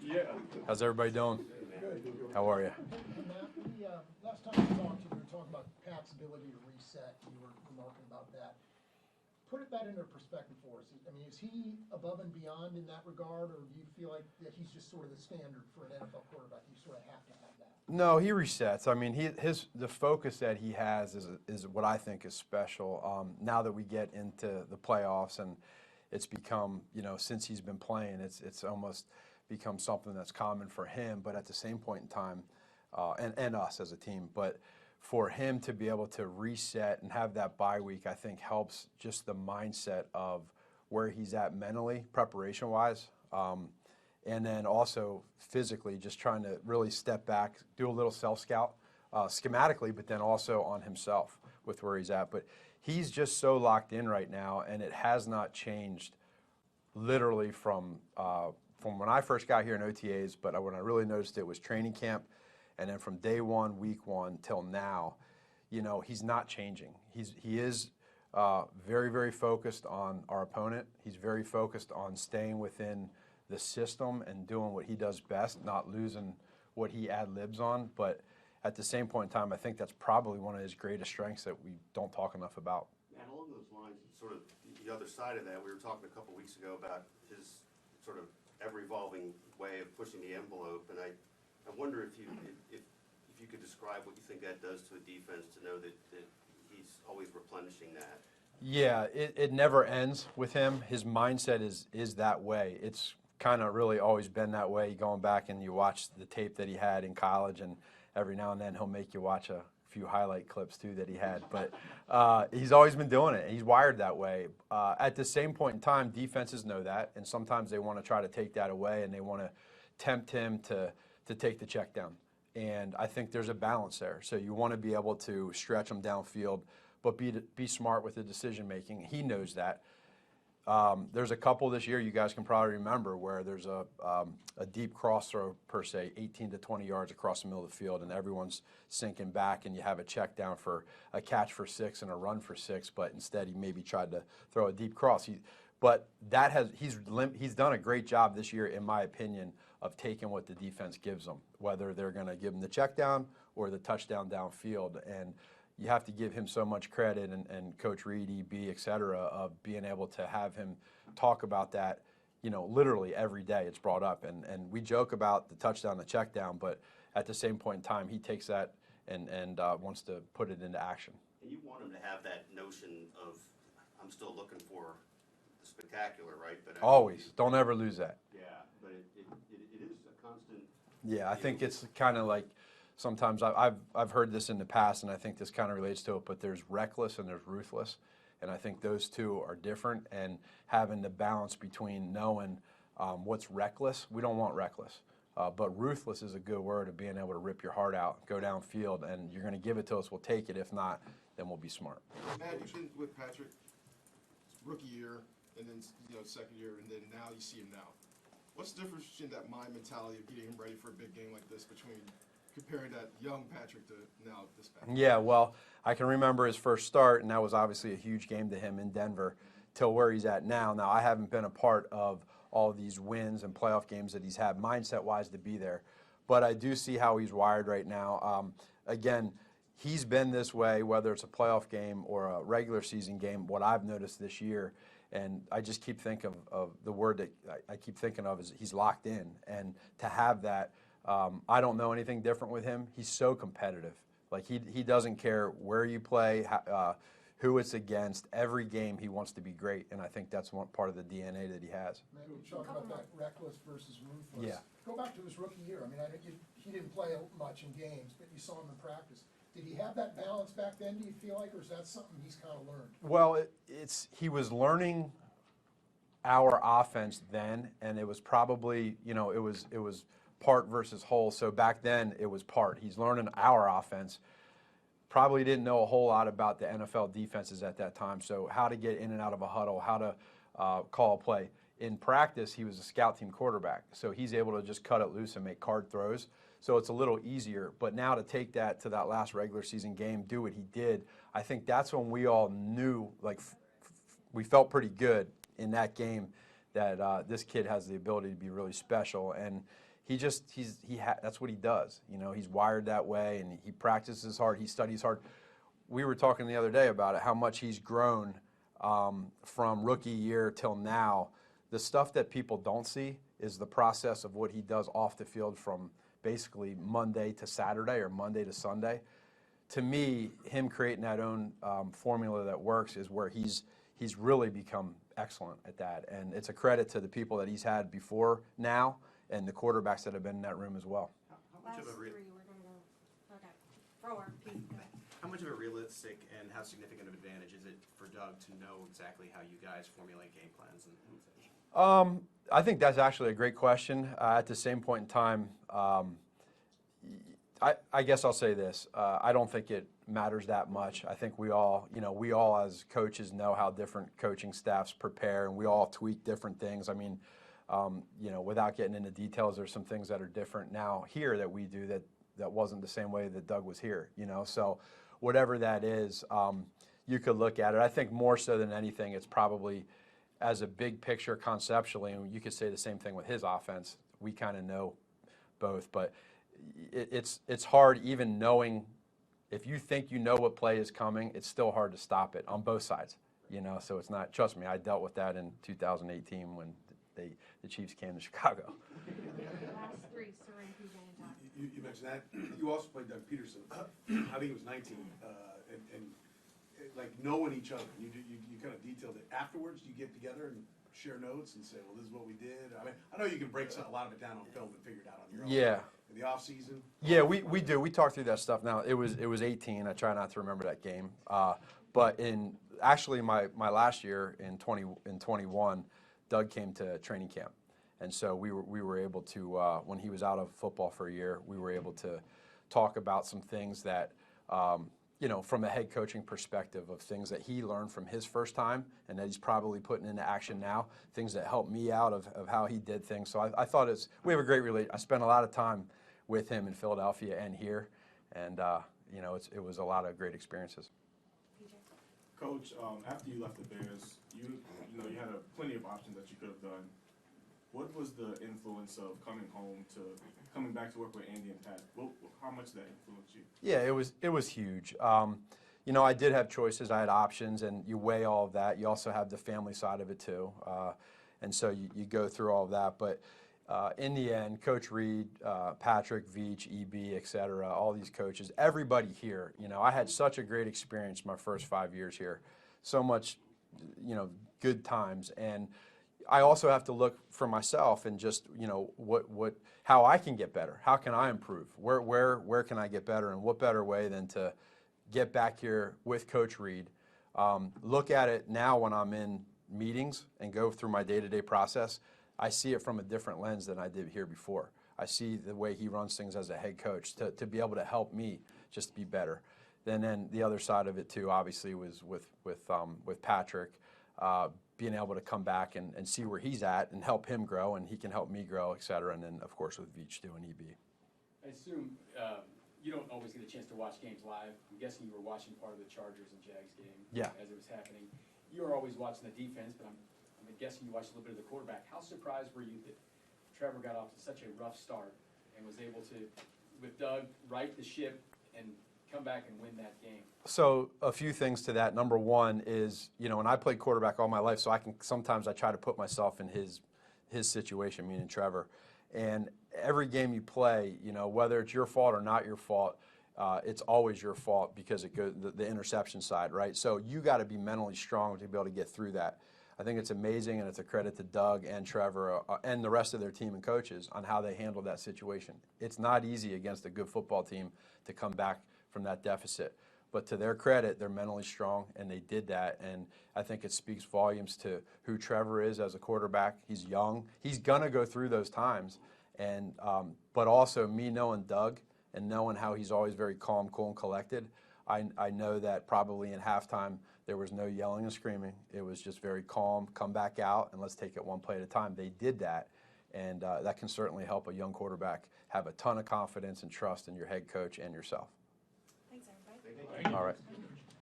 Yeah. How's everybody doing? Good. How are you? Matt, last time we talked, you were talking about Pat's ability to reset. You were remarking about that. Put that into perspective for us. I mean, is he above and beyond in that regard, or do you feel like that he's just sort of the standard for an NFL quarterback? You sort of have to have that. No, he resets. I mean, the focus that he has is what I think is special. Now that we get into the playoffs and it's become, since he's been playing, it's almost become something that's common for him. But at the same point in time, and us as a team, but for him to be able to reset and have that bye week, I think helps just the mindset of where he's at mentally, preparation-wise. And then also physically, just trying to really step back, do a little self-scout schematically, but then also on himself with where he's at. But he's just so locked in right now, and it has not changed literally from when I first got here in OTAs, but when I really noticed it was training camp, and then from day one, week one, till now, he's not changing. He is very, very focused on our opponent. He's very focused on staying within the system and doing what he does best, not losing what he ad-libs on. But at the same point in time, I think that's probably one of his greatest strengths that we don't talk enough about. And along those lines, sort of the other side of that, we were talking a couple weeks ago about his sort of ever-evolving way of pushing the envelope, and I wonder if you could describe what you think that does to a defense to know that he's always replenishing that. Yeah, it never ends with him. His mindset is that way. It's kind of really always been that way. Going back and you watch the tape that he had in college, and every now and then he'll make you watch a few highlight clips too that he had. But he's always been doing it. He's wired that way. At the same point in time, defenses know that, and sometimes they want to try to take that away, and they want to tempt him to take the check down. And I think there's a balance there. So you want to be able to stretch him downfield, but be smart with the decision making. He knows that. There's a couple this year you guys can probably remember where there's a deep cross throw, per se, 18 to 20 yards across the middle of the field, and everyone's sinking back, and you have a check down for a catch for 6 and a run for 6, but instead he maybe tried to throw a deep cross. He's done a great job this year, in my opinion, of taking what the defense gives them, whether they're going to give him the check down or the touchdown downfield. And you have to give him so much credit, and Coach Reed, EB, et cetera, of being able to have him talk about that, literally every day it's brought up. And we joke about the touchdown, the check down, but at the same point in time, he takes that and wants to put it into action. And you want him to have that notion of, I'm still looking for the spectacular, right? But Always. Don't ever lose that. Yeah, but it is a constant. Yeah, I think it's kind of like, sometimes I've heard this in the past, and I think this kind of relates to it, but there's reckless and there's ruthless, and I think those two are different, and having the balance between knowing what's reckless. We don't want reckless, but ruthless is a good word of being able to rip your heart out, go downfield, and you're going to give it to us, we'll take it. If not, then we'll be smart. Matt, you've been with Patrick rookie year, and then second year, and then now you see him now. What's the difference between that mind mentality of getting him ready for a big game like this between comparing that young Patrick to now this Patrick? Yeah, well, I can remember his first start, and that was obviously a huge game to him in Denver, till where he's at now. Now, I haven't been a part of all of these wins and playoff games that he's had, mindset-wise, to be there. But I do see how he's wired right now. Again, he's been this way, whether it's a playoff game or a regular season game, what I've noticed this year, and I just keep thinking of the word that I keep thinking of is he's locked in. And to have that, I don't know anything different with him. He's so competitive. Like, he doesn't care where you play, who it's against. Every game he wants to be great, and I think that's one part of the DNA that he has. Maybe we talk about that reckless versus ruthless. Yeah. Go back to his rookie year. I mean, he didn't play much in games, but you saw him in practice. Did he have that balance back then, do you feel like, or is that something he's kind of learned? Well, he was learning our offense then, and it was probably, it was part versus whole. So back then it was part. He's learning our offense. Probably didn't know a whole lot about the NFL defenses at that time. So how to get in and out of a huddle, how to call a play. In practice, he was a scout team quarterback. So he's able to just cut it loose and make card throws. So it's a little easier. But now to take that to that last regular season game, do what he did, I think that's when we all knew, like, we felt pretty good in that game that this kid has the ability to be really special. And that's what he does. You know, he's wired that way, and he practices hard. He studies hard. We were talking the other day about it, how much he's grown from rookie year till now. The stuff that people don't see is the process of what he does off the field from basically Monday to Saturday or Monday to Sunday. To me, him creating that own formula that works is where he's really become excellent at that. And it's a credit to the people that he's had before now and the quarterbacks that have been in that room as well. Last three, we're gonna go. Okay. Thrower, Pete. Go ahead. How much of a realistic and how significant of an advantage is it for Doug to know exactly how you guys formulate game plans and such? I think that's actually a great question. At the same point in time, I guess I'll say this. I don't think it matters that much. I think we all as coaches know how different coaching staffs prepare, and we all tweak different things. I mean, without getting into details, there's some things that are different now here that we do that wasn't the same way that Doug was here, So whatever that is, you could look at it. I think more so than anything, it's probably as a big picture conceptually, and you could say the same thing with his offense. We kind of know both, but it's hard even knowing. If you think you know what play is coming, it's still hard to stop it on both sides, So it's not. Trust me, I dealt with that in 2018 when the Chiefs came to Chicago. Last three, Saran, PJ, and Todd. You mentioned that. You also played Doug Peterson. I think it was 19, and like knowing each other. You kind of detailed it. Afterwards, you get together and share notes and say, well, this is what we did. I mean, I know you can break a lot of it down on film and figure it out on your own. Yeah. In the off season. Yeah, we do. We talk through that stuff now. It was 18. I try not to remember that game. But in actually my last year in 21, Doug came to training camp, and so we were able to when he was out of football for a year, we were able to talk about some things that from a head coaching perspective of things that he learned from his first time and that he's probably putting into action now, things that helped me out of how he did things. So I thought we have a great relationship. I spent a lot of time with him in Philadelphia and here, and it was a lot of great experiences. Coach, after you left the Bears, you had plenty of options that you could have done. What was the influence of coming back to work with Andy and Pat? How much did that influence you? Yeah, it was huge. I did have choices. I had options, and you weigh all of that. You also have the family side of it too, and so you go through all of that. But in the end, Coach Reed, Patrick, Veach, EB, et cetera, all these coaches, everybody here, I had such a great experience my first 5 years here. So much, good times. And I also have to look for myself and just, how I can get better. How can I improve? Where can I get better? And what better way than to get back here with Coach Reed, look at it now when I'm in meetings and go through my day-to-day process. I see it from a different lens than I did here before. I see the way he runs things as a head coach to be able to help me just be better. Then the other side of it too, obviously, was with Patrick, being able to come back and see where he's at and help him grow, and he can help me grow, et cetera. And then, of course, with Veach too and EB. I assume you don't always get a chance to watch games live. I'm guessing you were watching part of the Chargers and Jags game as it was happening. You were always watching the defense, but I'm guessing you watched a little bit of the quarterback. How surprised were you that Trevor got off to such a rough start and was able to, with Doug, right the ship and come back and win that game? So a few things to that. Number one is, and I played quarterback all my life, so sometimes I try to put myself in his situation, meaning Trevor. And every game you play, whether it's your fault or not your fault, it's always your fault because it goes the interception side, right? So you got to be mentally strong to be able to get through that. I think it's amazing, and it's a credit to Doug and Trevor and the rest of their team and coaches on how they handled that situation. It's not easy against a good football team to come back from that deficit. But to their credit, they're mentally strong, and they did that. And I think it speaks volumes to who Trevor is as a quarterback. He's young. He's going to go through those times. And but also me knowing Doug and knowing how he's always very calm, cool, and collected, I know that probably in halftime there was no yelling and screaming. It was just very calm, come back out, and let's take it one play at a time. They did that, and that can certainly help a young quarterback have a ton of confidence and trust in your head coach and yourself. Thanks, everybody. All right.